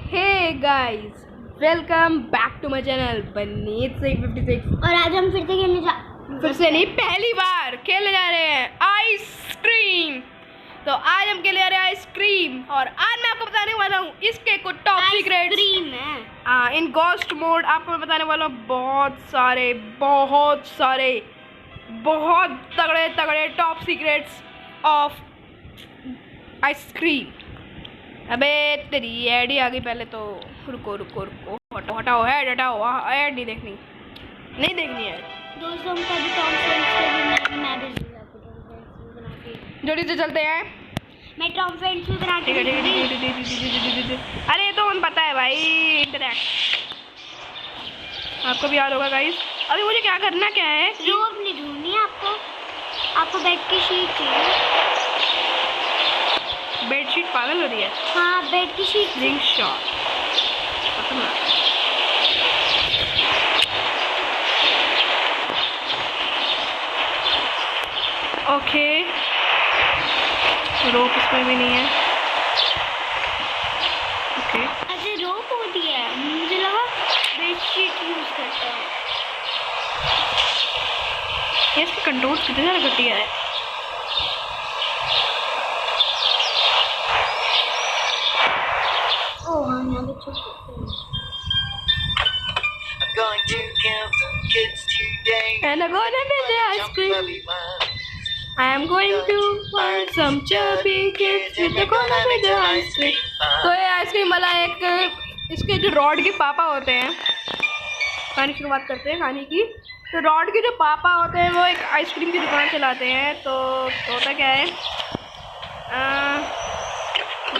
Hey guys, welcome back to my channel बनीत से 56। और आज हम फिर से नहीं, पहली बार खेलने जा रहे हैं आइसक्रीम। तो आज हम खेलने जा रहे हैं आइसक्रीम और आज मैं आपको बताने वाला हूँ इसके कुछ top secret in ghost mode. आपको मैं बताने वाला हूँ बहुत सारे बहुत तगड़े तगड़े टॉप सीक्रेट्स ऑफ आइसक्रीम। अबे तेरी ऐड ही आ गई पहले तो। रुको हटाओ ऐड हटाओ, ऐड नहीं देखनी है। दोस्तों का भी टॉप फ्रेंड्स मैं भी बना के जोड़ी से चलते हैं। मैं टॉप फ्रेंड्स भी बना के ठीक है। अरे तो हम पता है भाई, इंटरैक्ट आपको भी याद होगा गाइस। अभी मुझे क्या करना क्या है? रोप नहीं ढूंढनी है आपको बेड की शीट चाहिए। बेडशीट पागल हो रही है। हाँ बेड की sheet. Ring shot okay. Rope इसमें भी नहीं है। ओके अच्छा रोप होती है, मुझे लगा बेडशीट यूज करते हैं। ये इसके कंट्रोल कितने ज़्यादा घटिया है। ओह हम यहाँ पे छोड़ सकते हैं। And I'm gonna be the ice cream. I am going to find some chubby kids with the gonna be the ice cream. तो ये आइसक्रीम वाला एक इसके जो रॉड के पापा होते हैं, कहानी की शुरुआत करते हैं कहानी की। तो रॉड के जो पापा होते हैं वो एक आइसक्रीम की दुकान चलाते हैं। तो होता क्या है,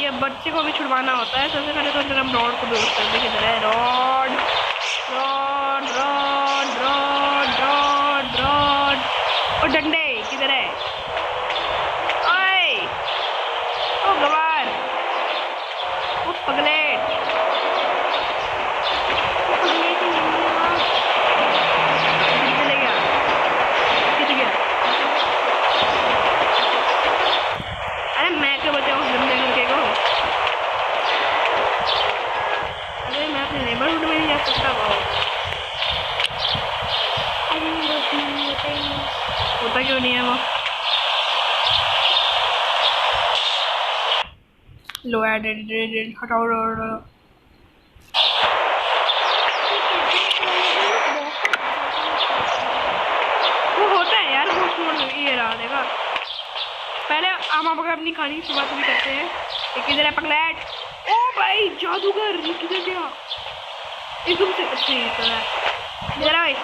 ये बच्चे को भी छुड़वाना होता है। सबसे पहले तो अंदर हम रॉड को बेच करते हैं। किधर है रॉड? और डंडे किधर है? ओए ओ गवार, ओ पगलेट, चले गया किधर गया? अरे मैं क्या बचाऊँ गंदे लड़के को? अरे मैं अपने नेबरहुड में नहीं जा सकता। होता क्यों नहीं है वो? लो एडिट हटाओ। वो होता है यार घोस्ट मोड में। ये रहा देखा। पहले हम आपको अपनी कहानी की शुरुआत भी करते हैं। एक किधर है पगलेट? ओ भाई जादूगर, ये किधर गया एकदम से? अच्छा ये तो है। इधर भाई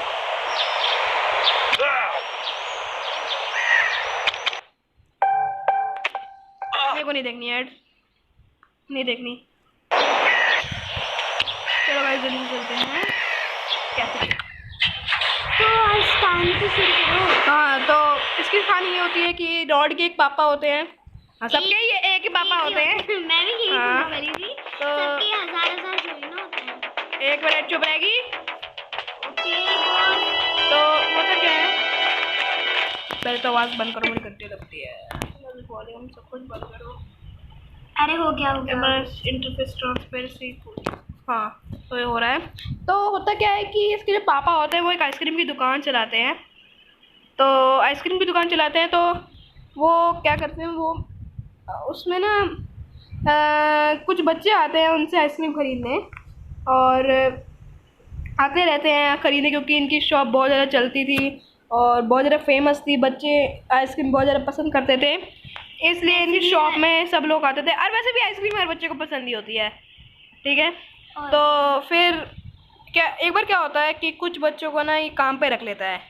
मेरे को नहीं देखनी ऐड, नहीं देखनी। चलो भाई जल्दी चलते हैं। कैसे? तो आज कहानी को शुरू करो। हाँ तो इसकी कहानी ये होती है कि रॉड के एक पापा होते हैं। हाँ सबके ये एक ही पापा होते हैं। मैं भी यही हाँ, करी थी। तो सबके हजार जोड़ी ना होते हैं। एक मिनट चुप रहेगी। ओके तो वो तो क्या है, पहले तो आवाज़ बंद करो, मुझे घंटी लगती है। वॉल्यूम सब कुछ बंद करो। अरे हो गया इंटरफेस ट्रांसपेरेंसी। हाँ तो ये हो रहा है। तो होता क्या है कि इसके जो पापा होते हैं वो एक आइसक्रीम की दुकान चलाते हैं। तो आइसक्रीम की दुकान चलाते हैं तो वो क्या करते हैं, वो उसमें ना कुछ बच्चे आते हैं उनसे आइसक्रीम ख़रीदने, और आते रहते हैं ख़रीदने क्योंकि इनकी शॉप बहुत ज़्यादा चलती थी और बहुत ज़्यादा फेमस थी। बच्चे आइसक्रीम बहुत ज़्यादा पसंद करते थे, इसलिए इनकी शॉप में सब लोग आते थे। और वैसे भी आइसक्रीम हर बच्चे को पसंद ही होती है, ठीक है। तो फिर क्या एक बार क्या होता है कि कुछ बच्चों को ना ये काम पे रख लेता है,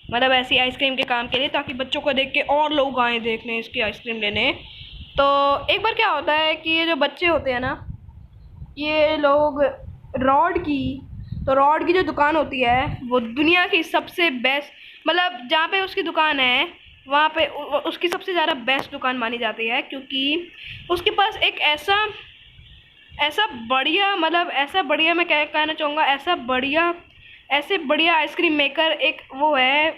मतलब ऐसी आइसक्रीम के काम के लिए, ताकि बच्चों को देख के और लोग आए देखने इसकी आइसक्रीम लेने। तो एक बार क्या होता है कि ये जो बच्चे होते हैं ना, ये लोग रॉड की जो दुकान होती है वो दुनिया की सबसे बेस्ट, मतलब जहाँ पे उसकी दुकान है वहाँ पे उसकी सबसे ज़्यादा बेस्ट दुकान मानी जाती है, क्योंकि उसके पास एक ऐसा बढ़िया, मतलब ऐसा बढ़िया, मैं क्या कहना चाहूँगा, ऐसे बढ़िया आइसक्रीम मेकर एक वो है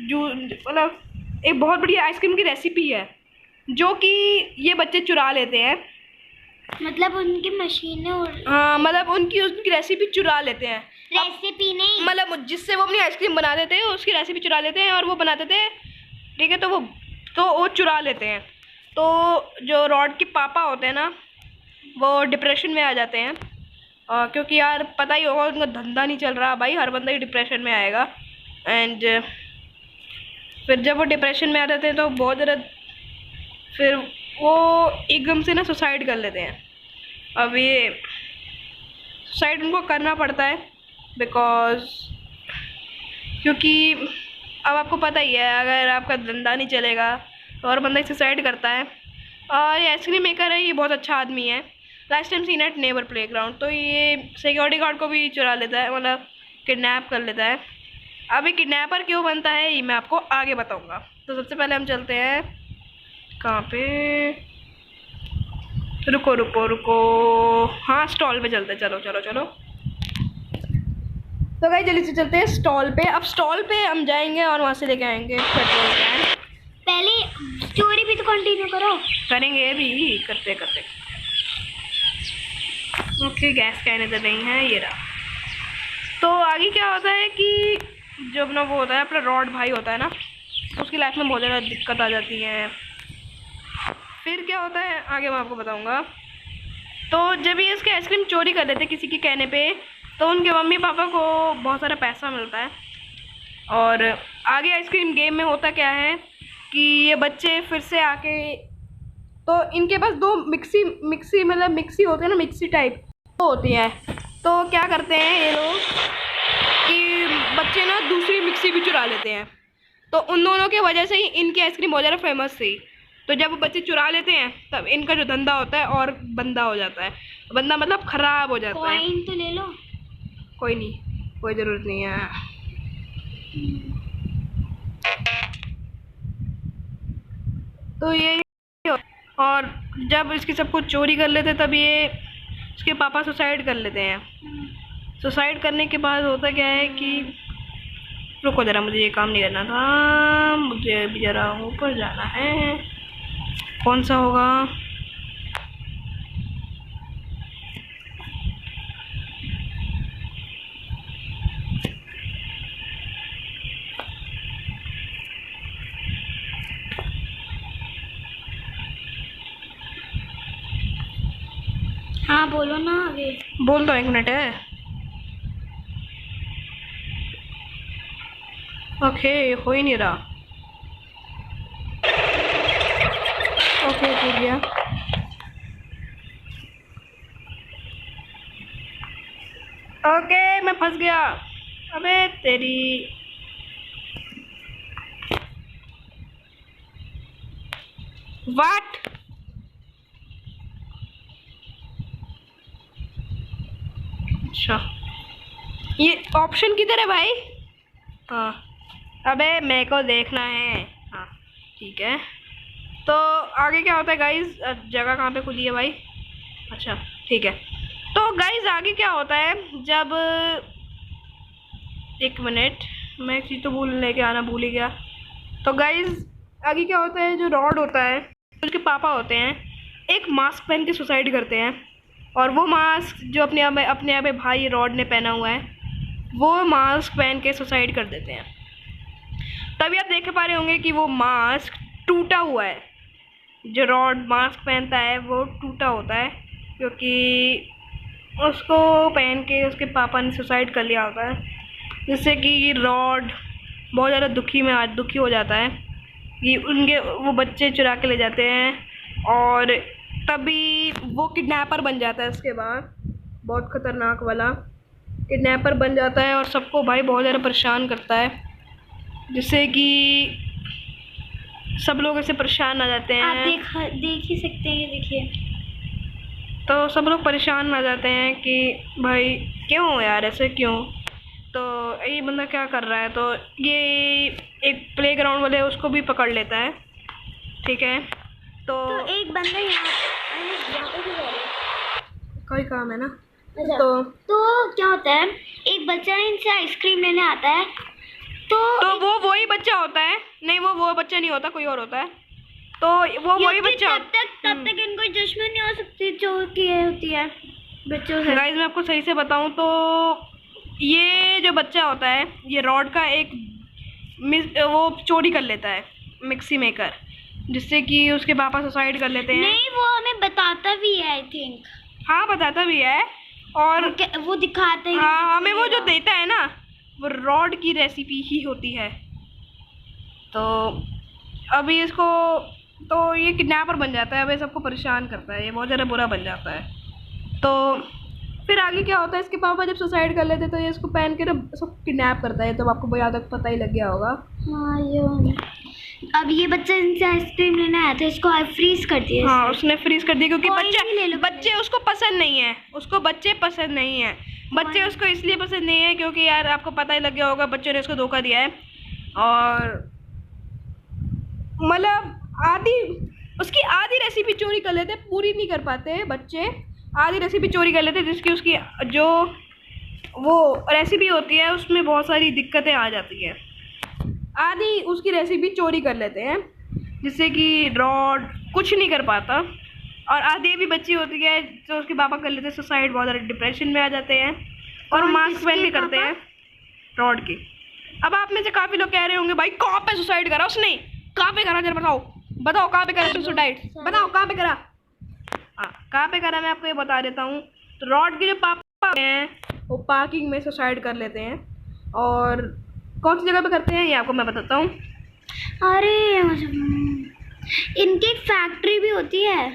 जो, मतलब एक बहुत बढ़िया आइसक्रीम की रेसिपी है जो कि ये बच्चे चुरा लेते हैं मतलब उनकी मशीनें और हाँ मतलब उनकी उनकी रेसिपी चुरा लेते हैं। रेसिपी नहीं, मतलब जिससे वो अपनी आइसक्रीम बनाते थे उसकी रेसिपी चुरा लेते हैं और वो बनाते थे, ठीक है। तो वो चुरा लेते हैं। तो जो रॉड के पापा होते हैं ना, वो डिप्रेशन में आ जाते हैं। क्योंकि यार पता ही होगा उनका धंधा नहीं चल रहा भाई, हर बंदा ही डिप्रेशन में आएगा। एंड फिर जब वो डिप्रेशन में आ जाते हैं तो बहुत ज़्यादा, फिर वो एकदम से ना सुसाइड कर लेते हैं। अब ये सुसाइड उनको करना पड़ता है बिकॉज, क्योंकि अब आपको पता ही है अगर आपका धंधा नहीं चलेगा तो और बंदा सुसाइड करता है। और ये आइसक्रीम मेकर है, ये बहुत अच्छा आदमी है। Last time seen at neighbour playground, तो ये सिक्योरिटी गार्ड को भी चुरा लेता है, मतलब किडनैप कर लेता है। अब ये किडनैपर क्यों बनता है ये मैं आपको आगे बताऊंगा। तो सबसे पहले हम चलते हैं कहाँ पे, रुको रुको रुको, हाँ स्टॉल पे चलते हैं। चलो चलो चलो, तो गाइस जल्दी से चलते हैं स्टॉल पे। अब स्टॉल पे हम जाएंगे और वहाँ से लेके आएंगे पेट्रोल कैन। पहले स्टोरी भी तो कंटिन्यू करो। करेंगे भी, करते करते। ओके गैस कैन इधर नहीं है, ये रहा। तो आगे क्या होता है कि जो अपना वो होता है, अपना रॉड भाई होता है ना, उसकी लाइफ में बहुत ज़्यादा दिक्कत आ जाती है। फिर क्या होता है आगे मैं आपको बताऊंगा। तो जब ये इसके आइसक्रीम चोरी कर लेते किसी के कहने पे, तो उनके मम्मी पापा को बहुत सारा पैसा मिलता है। और आगे आइसक्रीम गेम में होता क्या है कि ये बच्चे फिर से आके, तो इनके पास दो मिक्सी मतलब मिक्सी होते हैं ना, मिक्सी टाइप होती है। तो क्या करते हैं ये लोग कि बच्चे ना दूसरी मिक्सी भी चुरा लेते हैं। तो उन दोनों के वजह से ही इनकी आइसक्रीम बहुत ज़्यादा फेमस थी। तो जब वो बच्चे चुरा लेते हैं तब इनका जो धंधा होता है और बंदा हो जाता है, बंदा मतलब खराब हो जाता है। कॉइन तो ले लो। कोई नहीं, कोई ज़रूरत नहीं है। तो ये, और जब इसकी सब कुछ चोरी कर लेते तब ये इसके पापा सुसाइड कर लेते हैं। सुसाइड करने के बाद होता क्या है कि, रुको ज़रा मुझे ये काम नहीं करना था, मुझे भी ज़रा ऊपर जाना है। कौन सा होगा, हाँ बोलो ना आगे। बोल दो, 1 मिनट है। ओके हो ही नहीं रहा। ओके हो गया। ओके मैं फंस गया। अबे तेरी, वाट, अच्छा ये ऑप्शन किधर है भाई। हाँ अबे मेरे को देखना है। हाँ ठीक है। तो आगे क्या होता है गाइज, जगह कहाँ पे खुली है भाई, अच्छा ठीक है। तो गाइज आगे क्या होता है जब, 1 मिनट मैं एक चीज़ तो लेके आना भूल ही गया। तो गाइज आगे क्या होता है, जो रॉड होता है उसके पापा होते हैं, एक मास्क पहन के सुसाइड करते हैं। और वो मास्क जो अपने भाई रॉड ने पहना हुआ है, वो मास्क पहन के सुसाइड कर देते हैं। तभी आप देख पा रहे होंगे कि वो मास्क टूटा हुआ है। जो रॉड मास्क पहनता है वो टूटा होता है, क्योंकि उसको पहन के उसके पापा ने सुसाइड कर लिया होता है। जिससे कि रॉड बहुत ज़्यादा दुखी हो जाता है कि वो बच्चे चुरा के ले जाते हैं। और तभी वो किडनैपर बन जाता है। उसके बाद बहुत ख़तरनाक वाला किडनैपर बन जाता है और सबको भाई बहुत ज़्यादा परेशान करता है, जिससे कि सब लोग ऐसे परेशान आ जाते हैं। आप देख ही सकते हैं, ये देखिए। तो सब लोग परेशान आ जाते हैं कि भाई क्यों यार ऐसे क्यों, तो ये बंदा क्या कर रहा है। तो ये एक प्लेग्राउंड वाले उसको भी पकड़ लेता है, ठीक है। तो एक बंदा यहाँ पे भी है। कोई काम है ना। अच्छा, तो क्या होता है, एक बच्चा इनसे आइसक्रीम लेने आता है। तो वो वही बच्चा होता है, नहीं वो बच्चा नहीं होता, कोई और होता है। तो वो वही बच्चा। तब तक इनको दुश्मन नहीं हो सकती जो कि होती है बच्चों से। गाइस मैं आपको सही से बताऊं तो ये जो बच्चा होता है ये रॉड का एक वो चोरी कर लेता है, मिक्सी मेकर, जिससे कि उसके पापा सुसाइड कर लेते हैं। नहीं, वो हमें बताता भी है आई थिंक। हाँ बताता भी है, और वो दिखाता है। हाँ हमें वो जो देता है ना वो रॉड की रेसिपी ही होती है। तो अभी इसको तो ये किडनैपर बन जाता है, अभी सबको परेशान करता है, ये बहुत ज़्यादा बुरा बन जाता है। तो फिर आगे क्या होता है, इसके पापा जब सुसाइड कर लेते तो ये इसको पहन के ना इसको किडनैप करता है। तो आपको बहुत तक पता ही लग गया होगा। हाँ अब ये बच्चा इनसे आइसक्रीम लेना आया था, इसको फ्रीज कर दिया। हाँ उसने फ्रीज कर दिया क्योंकि बच्चे उसको पसंद नहीं है, उसको बच्चे पसंद नहीं है। बच्चे उसको इसलिए पसंद नहीं है क्योंकि यार आपको पता ही लग गया होगा बच्चों ने उसको धोखा दिया है, और मतलब उसकी आधी रेसिपी चोरी कर लेते, पूरी नहीं कर पाते बच्चे, आधी रेसिपी चोरी कर लेते, जिसकी उसकी जो वो रेसिपी होती है उसमें बहुत सारी दिक्कतें आ जाती है। आधी उसकी रेसिपी चोरी कर लेते हैं जिससे कि रॉड कुछ नहीं कर पाता, और आधी भी बच्ची होती है जो उसके पापा कर लेते हैं सुसाइड, बहुत ज़्यादा डिप्रेशन में आ जाते हैं, और मास्क पहन के करते हैं रॉड के। अब आप में से काफ़ी लोग कह रहे होंगे भाई कहाँ पे सुसाइड करा उसने, कहाँ पे करा, जरा बताओ कहाँ पे करा सुसाइड, बताओ कहाँ पे करा। हाँ कहाँ पे करा मैं आपको ये बता देता हूँ। तो रॉड के जो पापा हैं वो पार्किंग में सुसाइड कर लेते हैं, और कौन सी जगह पे करते हैं ये आपको मैं बताता हूँ। अरे इनकी एक फैक्ट्री भी होती है,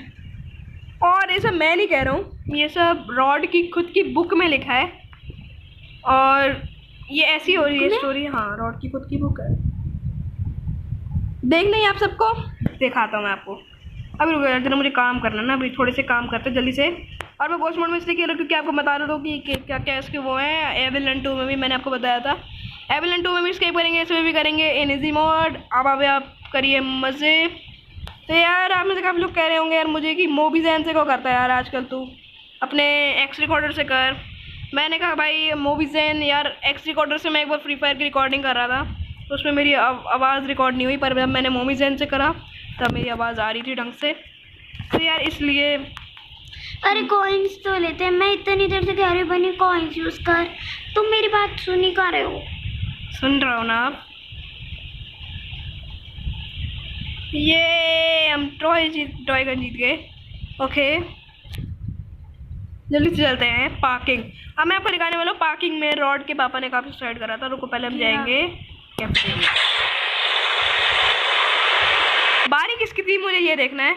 और ये सब मैं नहीं कह रहा हूँ, ये सब रॉड की खुद की बुक में लिखा है, और ये ऐसी हो रही है स्टोरी। हाँ रॉड की खुद की बुक है, देख नहीं आप सबको दिखाता हूँ मैं आपको। अभी रुको यार जरा, मुझे काम करना ना, अभी थोड़े से काम करते जल्दी से। और मैं वॉच मोड में इसलिए किया क्योंकि आपको बता रहा हूँ कि क्या क्या इसके वो हैं। एविलन 2 में भी मैंने आपको बताया था, एविलन 2 में भी स्केप करेंगे, इसमें भी करेंगे इन इजी मोड। अब अभी आप करिए मज़े। तो यार आप में से काफ़ी लोग कह रहे होंगे यार मुझे कि मोबीजैन से को करता है यार आजकल तू, अपने एक्स रिकॉर्डर से कर। मैंने कहा भाई मोबीजैन यार, एक्स रिकॉर्डर से मैं एक बार फ्री फायर की रिकॉर्डिंग कर रहा था तो उसमें मेरी आवाज़ रिकॉर्ड नहीं हुई, पर जब मैंने मोबीजैन से करा तब मेरी आवाज़ आ रही थी ढंग से। तो यार इसलिए अरे कॉइन्स तो लेते हैं, मैं इतनी देर से कह रही बनी कॉइन्स यूज़ कर, तुम मेरी बात सुन ही कर रहे हो। सुन रहा हो ना आप। ये हम टॉय गन जीत गए। ओके जल्दी से चलते हैं पार्किंग। अब मैं आपको दिखाने वाला हूँ पार्किंग में रॉड के पापा ने काफ़ी सुसाइड करा था। रुको पहले हम जाएंगे कैफेटेरिया। बारी किसकी थी मुझे ये देखना है,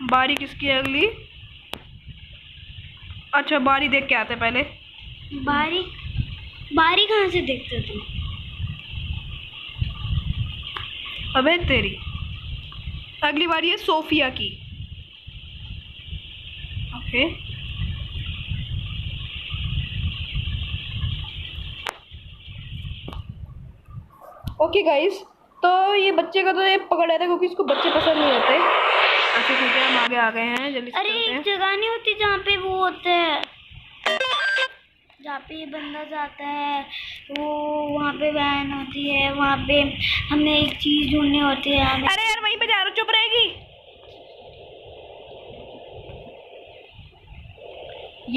बारी किसकी है अगली। अच्छा बारी देख के आते पहले। बारी कहाँ से देखते तुम? अबे तेरी अगली बारी है सोफिया की। ओके ओके गाइस, तो ये बच्चे का तो ये पकड़ रहा था क्योंकि इसको बच्चे पसंद नहीं होते। अच्छा ठीक है हम आगे आ गए हैं, जल्दी से अरे चलते एक हैं। जगह नहीं होती जहाँ पे वो होते हैं, जहाँ पे ये बंदा जाता है, वो वहाँ पे वैन होती है, वहाँ पे हमें एक चीज़ ढूंढनी होती है। अरे यार वहीं पे जा रहा, चुप रहेगी।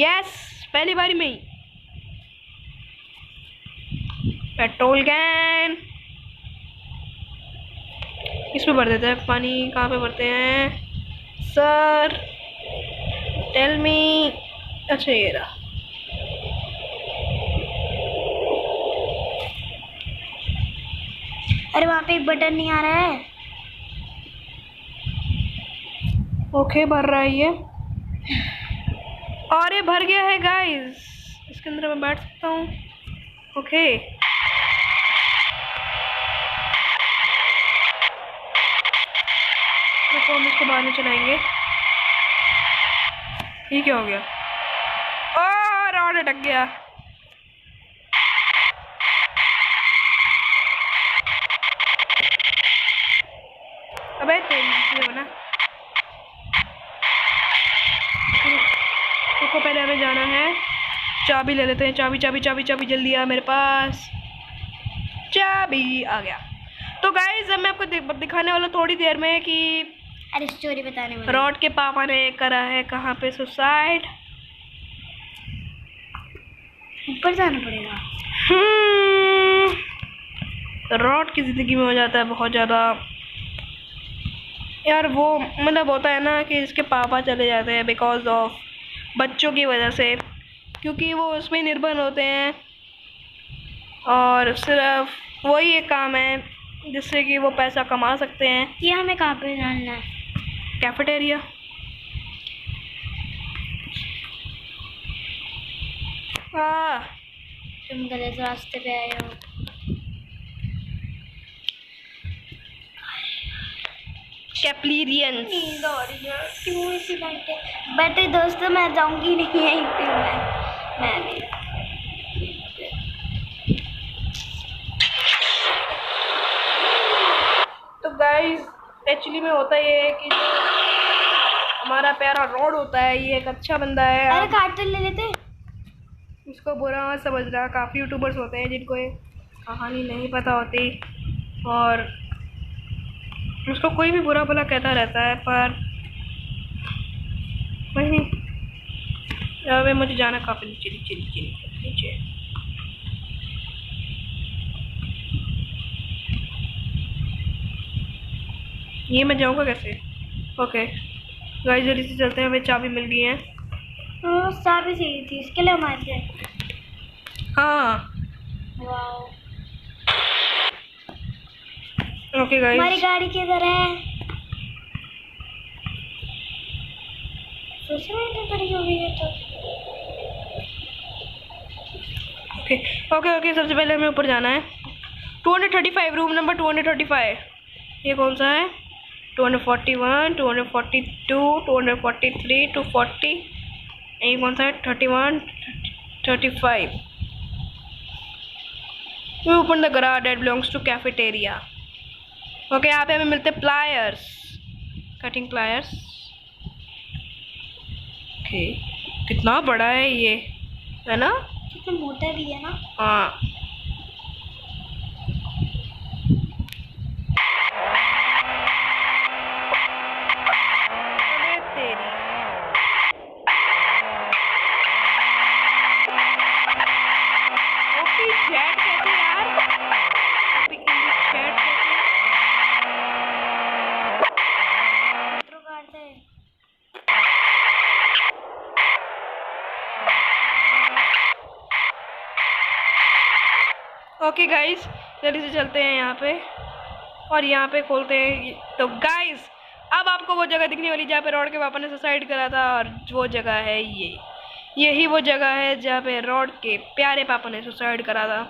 यस पहली बारी में ही पेट्रोल कैन इसमें भर देते हैं पानी। कहाँ पे भरते हैं सर, टेल मी। अच्छा ये रहा। अरे वहाँ पे एक बटन नहीं आ रहा है। ओके भर रहा है ये, और ये भर गया है गाइस। इसके अंदर मैं बैठ सकता हूँ। ओके तो हम इसको बाहर में चलाएंगे। ये क्या हो गया? रॉड अटक गया। अबे तेरी बना। उसको पहले हमें जाना है, चाबी ले लेते हैं। चाबी चाबी चाबी चाबी जल्दी आ मेरे पास। चाबी आ गया। तो गाइस अब मैं आपको दिखाने वाला थोड़ी देर में कि अरे स्टोरी बताने वाली। रॉड के पापा ने करा है कहाँ पे सुसाइड। ऊपर जाना पड़ेगा। रॉड की ज़िंदगी में हो जाता है बहुत ज़्यादा यार, वो मतलब होता है ना कि इसके पापा चले जाते हैं बिकॉज ऑफ बच्चों की वजह से, क्योंकि वो उसमें निर्भर होते हैं और सिर्फ वही एक काम है जिससे कि वो पैसा कमा सकते हैं। ये हमें कहाँ पे डालना है? कैफेटेरिया। तुम गलत रास्ते पे आए हो। कैप्लीरियंस। नींद आ रही है, क्यों इसी बैठे दोस्तों, मैं जाऊंगी नहीं यहीं पे। मैं भी तो गाइस एक्चुअली में होता ये है कि जो हमारा प्यारा रॉड होता है ये एक अच्छा बंदा है। अरे कार्टून ले लेते। इसको बुरा मत समझ रहा, काफ़ी यूट्यूबर्स होते हैं जिनको ये कहानी नहीं पता होती और उसको कोई भी बुरा भला कहता रहता है, पर वही अबे मुझे जाना काफ़ी नीचे नीचे नीचे नीचे नीचे। ये मैं जाऊँगा कैसे? ओके गाइस जल्दी से चलते हैं, हमें चाबी मिल गई है। चाबी चाहिए थी, इसके लिए हमारे थे। हाँ वाओ। ओके गाइस हमारी गाड़ी किधर है? सोच रहे थे खड़ी हो गई है तो। ओके ओके ओके सबसे पहले हमें ऊपर जाना है। 235 रूम नंबर 235। ये कौन सा है? 241 242 243 240। ये कौन सा है? 31 35। We open the garage that belongs to cafeteria. Okay यहाँ पे हमें मिलते हैं प्लायर्स, कटिंग प्लायर्स। ओके कितना बड़ा है ये, है ना? कितना मोटा भी है ना। हाँ अबे तेरी ओपी चैट कहते हैं यार, ओपी इंग्लिश चैट कहते हैं। तो काटते हैं। ओके गाइस जल्दी से चलते हैं यहाँ पे और यहाँ पे खोलते हैं। तो गाइस अब आपको वो जगह दिखने वाली जहाँ पे रॉड के पापा ने सुसाइड करा था, और वो जगह है यही वो जगह है जहाँ पे रॉड के प्यारे पापा ने सुसाइड करा था।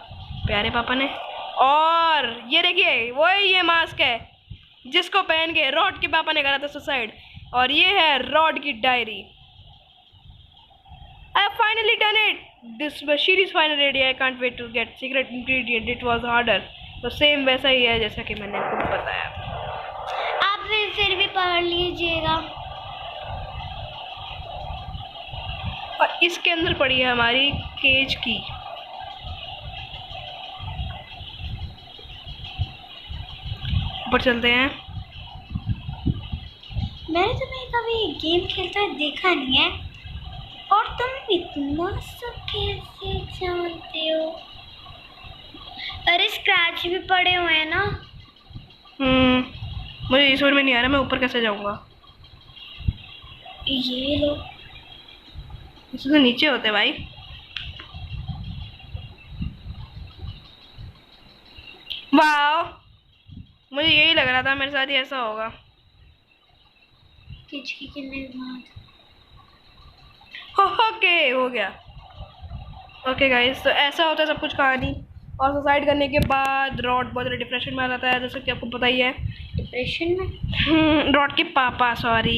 प्यारे पापा ने, और ये देखिए वही ये मास्क है जिसको पहन के रॉड के पापा ने करा था सुसाइड, और ये है रॉड की diary. I have finally done it. This machine is finally ready. I can't wait to get secret ingredient. It was harder. तो सेम वैसा ही है जैसा कि मैंने आपको बताया। आप फिर भी पढ़ लीजिएगा। और इसके अंदर पड़ी है हमारी केज की। ऊपर चलते हैं। मैंने तुम्हें कभी गेम खेलते हुए देखा नहीं है, और तुम इतना सब कैसे जानते हो? अरे स्क्रैच भी पड़े हुए हैं ना। मुझे इस बार में नहीं आ रहा, मैं ऊपर कैसे जाऊंगा? ये लो। इससे नीचे होते भाई। वाह मुझे यही लग रहा था मेरे साथ ही ऐसा होगा। किचकी के निर्माण। ओके हो गया। ओके गाइस तो ऐसा होता है सब कुछ कहानी। और सुसाइड करने के बाद रॉड बहुत डिप्रेशन में आ जाता है, जैसे कि आपको पता ही है। डिप्रेशन में? रॉड के पापा सॉरी।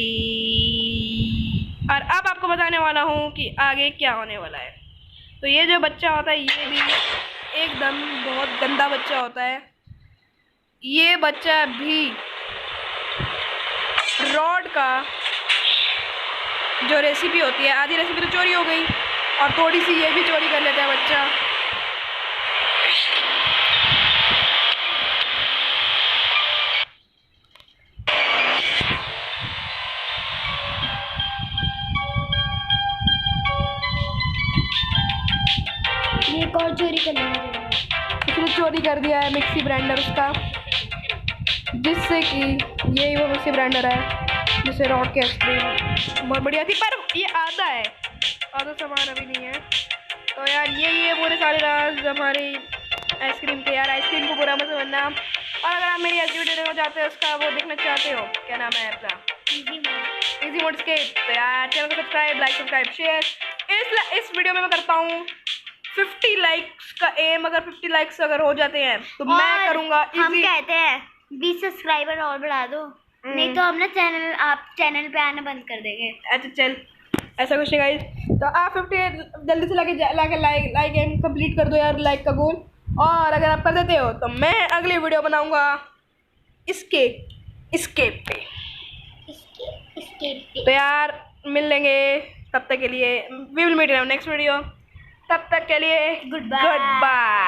और अब आपको बताने वाला हूँ कि आगे क्या होने वाला है। तो ये जो बच्चा होता है ये भी एकदम बहुत गंदा बच्चा होता है। ये बच्चा भी रॉड का जो रेसिपी होती है, आधी रेसिपी तो चोरी हो गई और थोड़ी सी ये भी चोरी कर लेता है बच्चा। एक और चोरी कर लेंगे। उसने चोरी कर दिया है मिक्सी ब्लेंडर उसका, जिससे कि यही वो मिक्सी ब्लेंडर है जिसे रॉड की आइसक्रीम बहुत बढ़िया थी, पर ये आधा है, आधा सामान अभी नहीं है। तो यार ये पूरे सारे राज हमारी आइसक्रीम के। यार आइसक्रीम को बुरा मत समझना, और अगर आप मेरी ऐसी वीडियो देखना चाहते हो, उसका वो देखना चाहते हो, क्या नाम है आपका, इजी मोड स्केप, तो यार चैनल को सब्सक्राइब, लाइक, सब्सक्राइब, शेयर। इस वीडियो में मैं करता हूँ 50 लाइक्स का एम। अगर 50 लाइक्स अगर हो जाते हैं तो मैं करूँगा हम कहते हैं 20 सब्सक्राइबर और बढ़ा दो, नहीं तो हम ना चैनल पे आना बंद कर देंगे। अच्छा चल, ऐसा कुछ नहीं गाइस। तो आप 50 जल्दी से लाके लाइक एम कंप्लीट कर दो यार, लाइक का गोल। और अगर आप कर देते हो तो मैं अगली वीडियो बनाऊंगा स्केप पे। तो यार मिल लेंगे, तब तक के लिए we will meet in next video. तब तक के लिए Goodbye. Good bye.